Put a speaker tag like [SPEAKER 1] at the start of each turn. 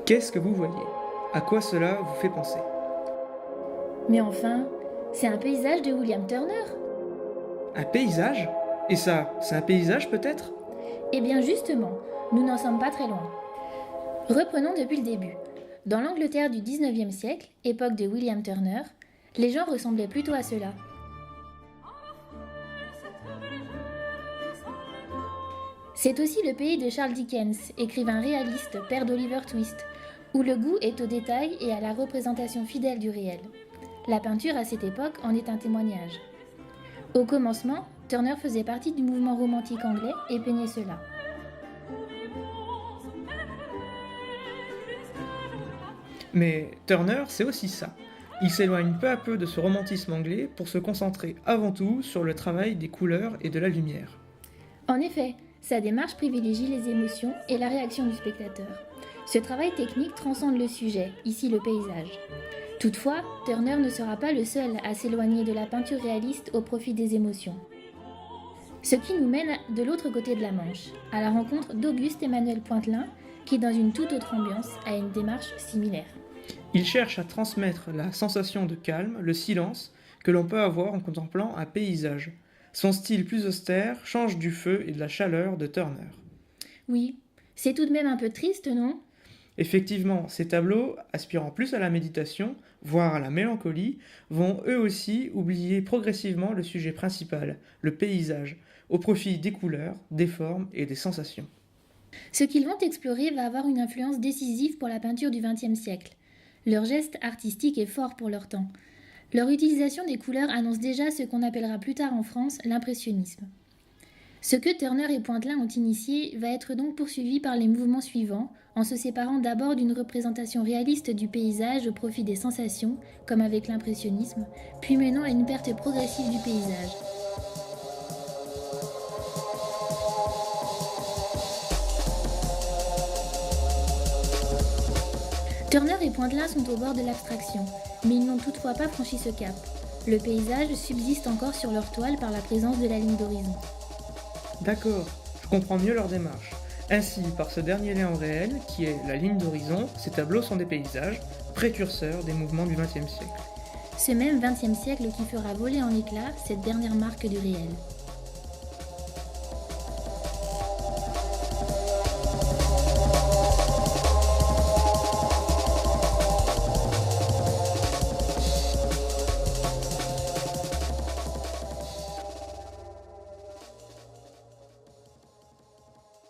[SPEAKER 1] Qu'est-ce que vous voyez? À quoi cela vous fait penser?
[SPEAKER 2] Mais enfin, c'est un paysage de William Turner.
[SPEAKER 1] Un paysage? Et ça, c'est un paysage peut-être?
[SPEAKER 2] Eh bien justement, nous n'en sommes pas très loin. Reprenons depuis le début. Dans l'Angleterre du 19e siècle, époque de William Turner, les gens ressemblaient plutôt à cela. C'est aussi le pays de Charles Dickens, écrivain réaliste, père d'Oliver Twist, où le goût est au détail et à la représentation fidèle du réel. La peinture à cette époque en est un témoignage. Au commencement, Turner faisait partie du mouvement romantique anglais et peignait cela.
[SPEAKER 1] Mais Turner, c'est aussi ça. Il s'éloigne peu à peu de ce romantisme anglais pour se concentrer avant tout sur le travail des couleurs et de la lumière.
[SPEAKER 2] En effet, sa démarche privilégie les émotions et la réaction du spectateur. Ce travail technique transcende le sujet, ici le paysage. Toutefois, Turner ne sera pas le seul à s'éloigner de la peinture réaliste au profit des émotions. Ce qui nous mène de l'autre côté de la Manche, à la rencontre d'Auguste Emmanuel Pointelin, qui dans une toute autre ambiance a une démarche similaire.
[SPEAKER 1] Il cherche à transmettre la sensation de calme, le silence, que l'on peut avoir en contemplant un paysage. Son style plus austère change du feu et de la chaleur de Turner.
[SPEAKER 2] Oui, c'est tout de même un peu triste, non ?
[SPEAKER 1] Effectivement, ces tableaux, aspirant plus à la méditation, voire à la mélancolie, vont eux aussi oublier progressivement le sujet principal, le paysage, au profit des couleurs, des formes et des sensations.
[SPEAKER 2] Ce qu'ils vont explorer va avoir une influence décisive pour la peinture du XXe siècle. Leur geste artistique est fort pour leur temps. Leur utilisation des couleurs annonce déjà ce qu'on appellera plus tard en France l'impressionnisme. Ce que Turner et Pointelin ont initié va être donc poursuivi par les mouvements suivants, en se séparant d'abord d'une représentation réaliste du paysage au profit des sensations, comme avec l'impressionnisme, puis menant à une perte progressive du paysage. Turner et Pointelin sont au bord de l'abstraction, mais ils n'ont toutefois pas franchi ce cap. Le paysage subsiste encore sur leur toile par la présence de la ligne d'horizon.
[SPEAKER 1] D'accord, je comprends mieux leur démarche. Ainsi, par ce dernier lien au réel, qui est la ligne d'horizon, ces tableaux sont des paysages, précurseurs des mouvements du XXe siècle.
[SPEAKER 2] Ce même XXe siècle qui fera voler en éclats cette dernière marque du réel.